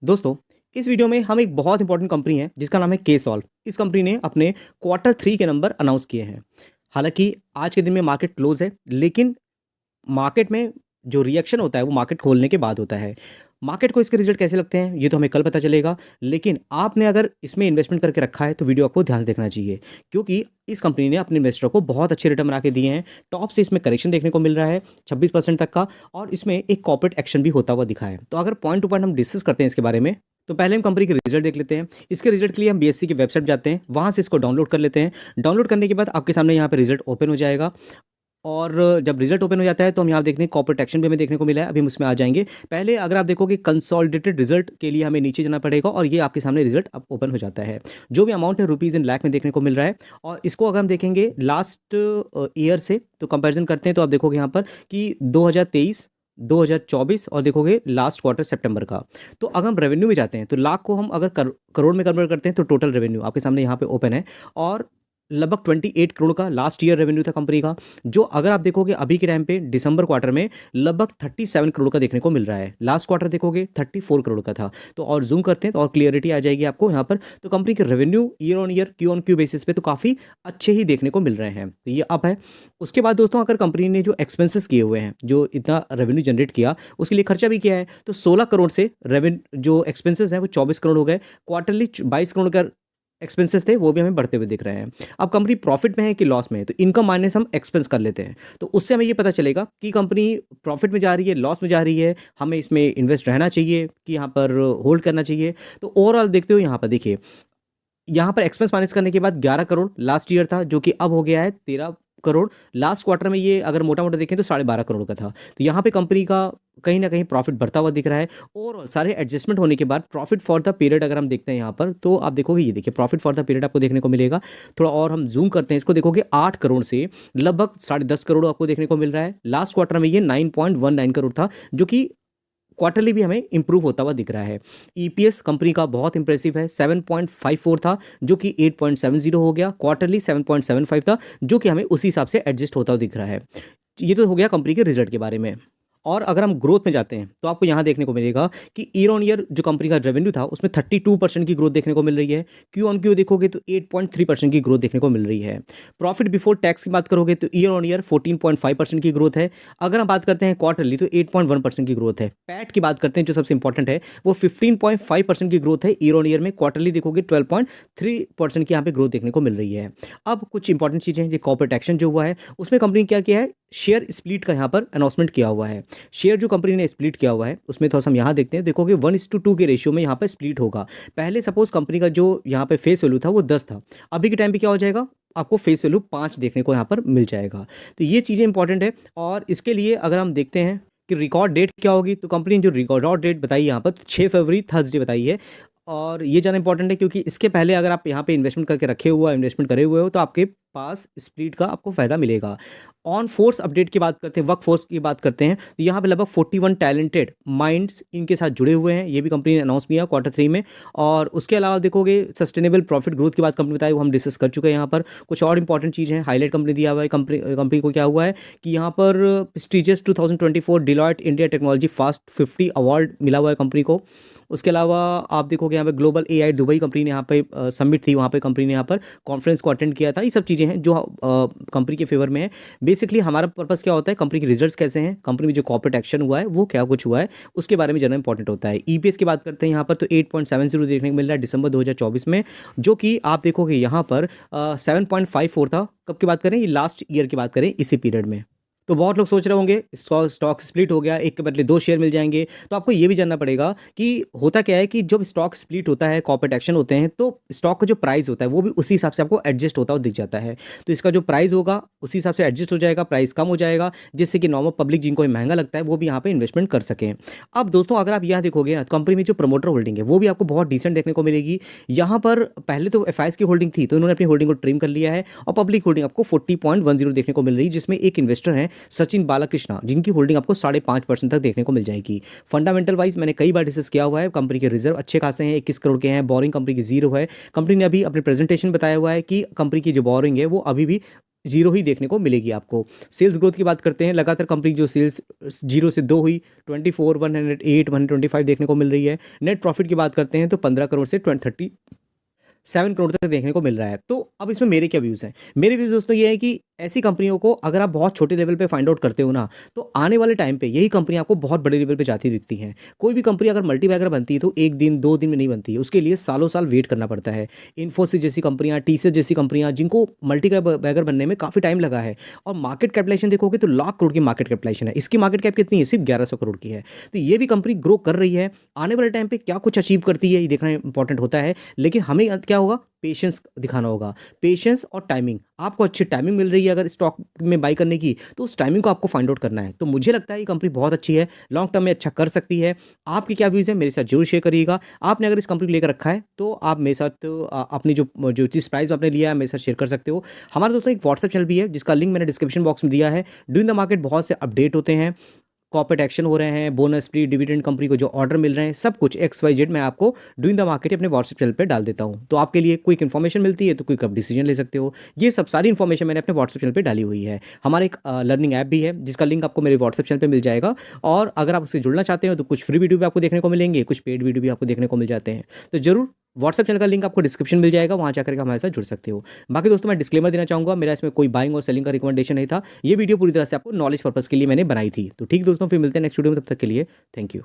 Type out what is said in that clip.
दोस्तों, इस वीडियो में हम एक बहुत इंपॉर्टेंट कंपनी है जिसका नाम है के सॉल्व। इस कंपनी ने अपने क्वार्टर 3 के नंबर अनाउंस किए हैं। हालाँकि आज के दिन में मार्केट क्लोज़ है, लेकिन मार्केट में जो रिएक्शन होता है वो मार्केट खोलने के बाद होता है। मार्केट को इसके रिज़ल्ट कैसे लगते हैं ये तो हमें कल पता चलेगा, लेकिन आपने अगर इसमें इन्वेस्टमेंट करके रखा है तो वीडियो आपको ध्यान से देखना चाहिए, क्योंकि इस कंपनी ने अपने इन्वेस्टर को बहुत अच्छे रिटर्न बना के दिए हैं। टॉप से इसमें करेक्शन देखने को मिल रहा है 26% तक का, और इसमें एक कॉर्पोरेट एक्शन भी होता हुआ दिखा है। तो अगर पॉइंट टू पॉइंट हम डिस्कस करते हैं इसके बारे में, तो पहले हम कंपनी के रिजल्ट देख लेते हैं। इसके रिजल्ट के लिए हम बीएससी की वेबसाइट जाते हैं, वहाँ से इसको डाउनलोड कर लेते हैं। डाउनलोड करने के बाद आपके सामने यहाँ पे रिजल्ट ओपन हो जाएगा, और जब रिजल्ट ओपन हो जाता है तो हम यहाँ देखते हैं कॉर्पोरेट एक्शन भी हमें देखने को मिला है। अभी हम उसमें आ जाएंगे। पहले अगर आप देखोगे कंसोलिडेटेड रिजल्ट के लिए हमें नीचे जाना पड़ेगा, और ये आपके सामने रिजल्ट अब ओपन हो जाता है। जो भी अमाउंट है रुपीज़ इन लाख में देखने को मिल रहा है। और इसको अगर हम देखेंगे लास्ट ईयर से तो कंपैरिजन करते हैं, तो आप देखोगे यहाँ पर कि 2023, 2024 और देखोगे लास्ट क्वार्टर सितंबर का। तो अगर हम रेवेन्यू में जाते हैं तो लाख को हम अगर करोड़ में कन्वर्ट करते हैं तो टोटल रेवेन्यू आपके सामने यहाँ पे ओपन है, और लगभग 28 करोड़ का लास्ट ईयर रेवेन्यू था कंपनी का, जो अगर आप देखोगे अभी के टाइम पे दिसंबर क्वार्टर में लगभग 37 करोड़ का देखने को मिल रहा है। लास्ट क्वार्टर देखोगे 34 करोड़ का था। तो और जूम करते हैं तो और क्लियरिटी आ जाएगी आपको यहाँ पर। तो कंपनी के revenue year on Q basis पे तो काफ़ी अच्छे ही देखने को मिल रहे हैं। तो ये अप है। उसके बाद दोस्तों, अगर कंपनी ने जो एक्सपेंसेस किए हुए हैं, जो इतना रेवेन्यू जनरेट किया उसके लिए खर्चा भी किया है, तो 16 करोड़ से रेवेन्यू जो एक्सपेंसेस हैं वो 24 करोड़ हो गए। क्वार्टरली 22 करोड़ का एक्सपेंसेस थे, वो भी हमें बढ़ते हुए दिख रहे हैं। अब कंपनी प्रॉफिट में है कि लॉस में है, तो इनकम माइनस हम एक्सपेंस कर लेते हैं, तो उससे हमें ये पता चलेगा कि कंपनी प्रॉफिट में जा रही है, लॉस में जा रही है, हमें इसमें इन्वेस्ट रहना चाहिए कि यहाँ पर होल्ड करना चाहिए। तो ओवरऑल देखते हो यहाँ पर देखिए, यहाँ पर एक्सपेंस माइनस करने के बाद 11 करोड़ लास्ट ईयर था, जो कि अब हो गया है 13 करोड़। लास्ट क्वार्टर में ये अगर मोटा मोटा देखें तो 12.5 करोड़ का था। तो यहाँ पे कंपनी का कहीं ना कहीं प्रॉफिट बढ़ता हुआ दिख रहा है। ओवरऑल सारे एडजस्टमेंट होने के बाद प्रॉफिट फॉर द पीरियड अगर हम देखते हैं यहाँ पर, तो आप देखोगे ये देखिए प्रॉफिट फॉर द पीरियड आपको देखने को मिलेगा। थोड़ा और हम जूम करते हैं, इसको देखोगे 8 करोड़ से लगभग 10.5 करोड़ आपको देखने को मिल रहा है। लास्ट क्वार्टर में ये 9.19 करोड़ था, जो कि क्वार्टरली भी हमें इंप्रूव होता हुआ दिख रहा है। ईपीएस कंपनी का बहुत इंप्रेसिव है, 7.54 था जो कि 8.70 हो गया। क्वार्टरली 7.75 था, जो कि हमें उसी हिसाब से एडजस्ट होता हुआ दिख रहा है। ये तो हो गया कंपनी के रिजल्ट के बारे में। और अगर हम ग्रोथ में जाते हैं तो आपको यहाँ देखने को मिलेगा कि ईयर ऑन ईयर जो कंपनी का रेवेन्यू था उसमें 32% की ग्रोथ देखने को मिल रही है। क्यू ऑन क्यू देखोगे तो 8.3% की ग्रोथ देखने को मिल रही है। प्रॉफिट बिफोर टैक्स की बात करोगे तो ईयर ऑन ईयर 14.5% की ग्रोथ है। अगर हम बात करते हैं क्वार्टरली तो 8.1% की ग्रोथ है। पैट की बात करते हैं जो सबसे इंपॉर्टेंट है, वो 15.5% की ग्रोथ है ईयर ऑन ईयर में। क्वार्टरली देखोगे 12.3% की यहाँ पे ग्रोथ देखने को मिल रही है। अब कुछ इंपॉर्टेंट चीज़ें हैं, जो कॉर्पोरेट एक्शन जो हुआ है उसमें कंपनी क्या किया है, शेयर स्प्लिट का यहाँ पर अनाउंसमेंट किया हुआ है। शेयर जो कंपनी ने स्प्लिट किया हुआ है उसमें थोड़ा सा हम यहाँ देखते हैं, देखोगे 1:2 के रेशियो में यहाँ पर स्प्लिट होगा। पहले सपोज कंपनी का जो यहाँ पे फेस वैल्यू था वो 10 था, अभी के टाइम पे क्या हो जाएगा, आपको फेस वैल्यू 5 देखने को यहाँ पर मिल जाएगा। तो ये चीज़ें इंपॉर्टेंट है। और इसके लिए अगर हम देखते हैं कि रिकॉर्ड डेट क्या होगी, तो कंपनी ने जो रिकॉर्ड डेट बताई यहाँ पर 6 फरवरी थर्सडे बताई है। और ये जाना इंपॉर्टेंट है, क्योंकि इसके पहले अगर आप यहाँ पे इन्वेस्टमेंट करके रखे हुआ इन्वेस्टमेंट करे हुए हो तो आपके पास स्प्लिट का आपको फायदा मिलेगा। ऑन फोर्स अपडेट की बात करते हैं, वर्क फोर्स की बात करते हैं, तो यहाँ पे लगभग 41 टैलेंटेड माइंड्स इनके साथ जुड़े हुए हैं। ये भी कंपनी ने अनाउंस किया क्वार्टर 3 में। और उसके अलावा देखोगे सस्टेनेबल प्रॉफिट ग्रोथ की बात कंपनी बताई, वो हम डिस्कस कर चुके हैं। यहाँ पर कुछ और इंपॉर्टेंट चीज़ है, हाईलाइट कंपनी दिया हुआ है। कंपनी को क्या हुआ है कि यहाँ पर prestigious 2024 Deloitte India technology fast 50 award मिला हुआ है कंपनी को। उसके अलावा आप देखोगे यहाँ पे ग्लोबल एआई दुबई कंपनी ने यहाँ पे सबमिट थी, वहाँ पे कंपनी ने यहाँ पर कॉन्फ्रेंस को अटेंड किया था। ये सब चीज़ें हैं जो कंपनी के फेवर में है। बेसिकली हमारा पर्पस क्या होता है, कंपनी के रिजल्ट्स कैसे हैं, कंपनी में जो कॉर्पोरेट एक्शन हुआ है वो क्या कुछ हुआ है, उसके बारे में जानना इंपॉर्टेंट होता है। ईपीएस की बात करते हैं यहाँ पर, तो 8.70 देखने को मिल रहा है दिसंबर 2024 में, जो कि आप देखोगे यहाँ पर 7.54 था। कब की बात करें, ये लास्ट ईयर की बात करें इसी पीरियड में। तो बहुत लोग सोच रहे होंगे स्टॉक स्प्लिट हो गया, एक के बदले 2 शेयर मिल जाएंगे। तो आपको ये भी जानना पड़ेगा कि होता क्या है कि जब स्टॉक स्प्लिट होता है, कॉर्पोरेट एक्शन होते हैं, तो स्टॉक का जो प्राइस होता है वो भी उसी हिसाब से आपको एडजस्ट होता हुआ दिख जाता है। तो इसका जो प्राइस होगा उसी हिसाब से एडजस्ट हो जाएगा, प्राइस कम हो जाएगा, जिससे कि नॉर्मल पब्लिक जिनको महंगा लगता है वो भी यहाँ पे इन्वेस्टमेंट कर सकें। अब दोस्तों अगर आप यहाँ देखोगे ना, कंपनी में जो प्रमोटर होल्डिंग है वो भी आपको बहुत डिसेंट देखने को मिलेगी। यहाँ पर पहले तो एफआईएस की होल्डिंग थी, तो इन्होंने अपनी होल्डिंग को ट्रिम कर लिया है, और पब्लिक होल्डिंग आपको 40.10 देखने को मिल रही है, जिसमें एक इन्वेस्टर है सचिन बालाकृष्ण, जिनकी होल्डिंग आपको 5.5% तक देखने को मिल जाएगी। फंडामेंटल वाइज मैंने कई बार डिस्कस किया हुआ है, कंपनी के रिजर्व अच्छे खासे हैं, 21 करोड़ के हैं। बोरिंग कंपनी की 0 है। कंपनी ने अभी अपने प्रेजेंटेशन बताया हुआ है कि कंपनी की जो बोरिंग है वो अभी भी ज़ीरो ही देखने को मिलेगी आपको। सेल्स ग्रोथ की बात करते हैं, लगातार कंपनी जो सेल्स 0 से 2 हुई, 24, 108, 125 देखने को मिल रही है। नेट प्रॉफिट की बात करते हैं तो 15 करोड़ से 7 करोड़ तक देखने को मिल रहा है। तो अब इसमें मेरे क्या व्यूज़ हैं? मेरे व्यूज़ दोस्तों ये है कि ऐसी कंपनियों को अगर आप बहुत छोटे लेवल पे फाइंड आउट करते हो ना, तो आने वाले टाइम पे यही कंपनी आपको बहुत बड़े लेवल पे जाती दिखती हैं। कोई भी कंपनी अगर मल्टीबैगर बनती है तो 1 दिन, 2 दिन में नहीं बनती है, उसके लिए सालों-साल वेट करना पड़ता है। इन्फोसिस जैसी कंपनियाँ, टीसीएस जैसी कंपनियाँ जिनको बैगर बनने में काफ़ी टाइम लगा है और मार्केट कैपिटलाइजेशन देखोगे तो लाख करोड़ की मार्केट कैपिटलाइजेशन है। इसकी मार्केट कैप कितनी है? सिर्फ 1100 करोड़ की है। तो ये भी कंपनी ग्रो कर रही है। आने वाले टाइम पे क्या कुछ अचीव करती है ये देखना इंपॉर्टेंट होता है। लेकिन हमें क्या होगा? पेशेंस दिखाना होगा। पेशेंस और टाइमिंग, आपको अच्छी टाइमिंग मिल रही है अगर स्टॉक में बाई करने की, तो उस टाइमिंग को आपको फाइंड आउट करना है। तो मुझे लगता है ये कंपनी बहुत अच्छी है, लॉन्ग टर्म में अच्छा कर सकती है। आपके क्या व्यूज़ हैं मेरे साथ ज़रूर शेयर करिएगा। आपने अगर इस कंपनी को लेकर रखा है तो आप मेरे साथ अपनी जो चीज़ प्राइस आपने लिया है मेरे साथ शेयर कर सकते हो। हमारा दोस्तों एक व्हाट्सएप चैनल भी है जिसका लिंक मैंने डिस्क्रिप्शन बॉक्स में दिया है। डूइंग द मार्केट बहुत से अपडेट होते हैं, कॉर्पोरेट एक्शन हो रहे हैं, बोनस स्प्लिट, डिविडेंड, कंपनी को जो ऑर्डर मिल रहे हैं, सब कुछ एक्स वाई जेड मैं आपको डूइंग द मार्केट अपने व्हाट्सएप चैनल पे डाल देता हूँ। तो आपके लिए क्विक इन्फॉर्मेशन मिलती है तो क्विक आप डिसीजन ले सकते हो। ये सब सारी इन्फॉर्मेशन मैंने अपने व्हाट्सएप चैनल पे डाली हुई है। हमारा एक लर्निंग ऐप भी है जिसका लिंक आपको मेरे व्हाट्सएप चैनल पे मिल जाएगा और अगर आप उससे जुड़ना चाहते हो तो कुछ फ्री वीडियो भी आपको देखने को मिलेंगे, कुछ पेड वीडियो भी आपको देखने को मिल जाते हैं। तो ज़रूर व्हाट्सएप चैनल का लिंक आपको डिस्क्रिप्शन मिल जाएगा, वहाँ जाकर के हमारे साथ जुड़ सकते हो। बाकी दोस्तों मैं डिस्क्लेमर देना चाहूँगा, मेरा इसमें कोई बाइंग और सेलिंग का रिकमेंडेशन नहीं था। ये वीडियो पूरी तरह से आपको नॉलेज पर्पज़ के लिए मैंने बनाई थी। तो ठीक दोस्तों, फिर मिलते हैं नेक्स्ट वीडियो में, तब तक के लिए थैंक यू।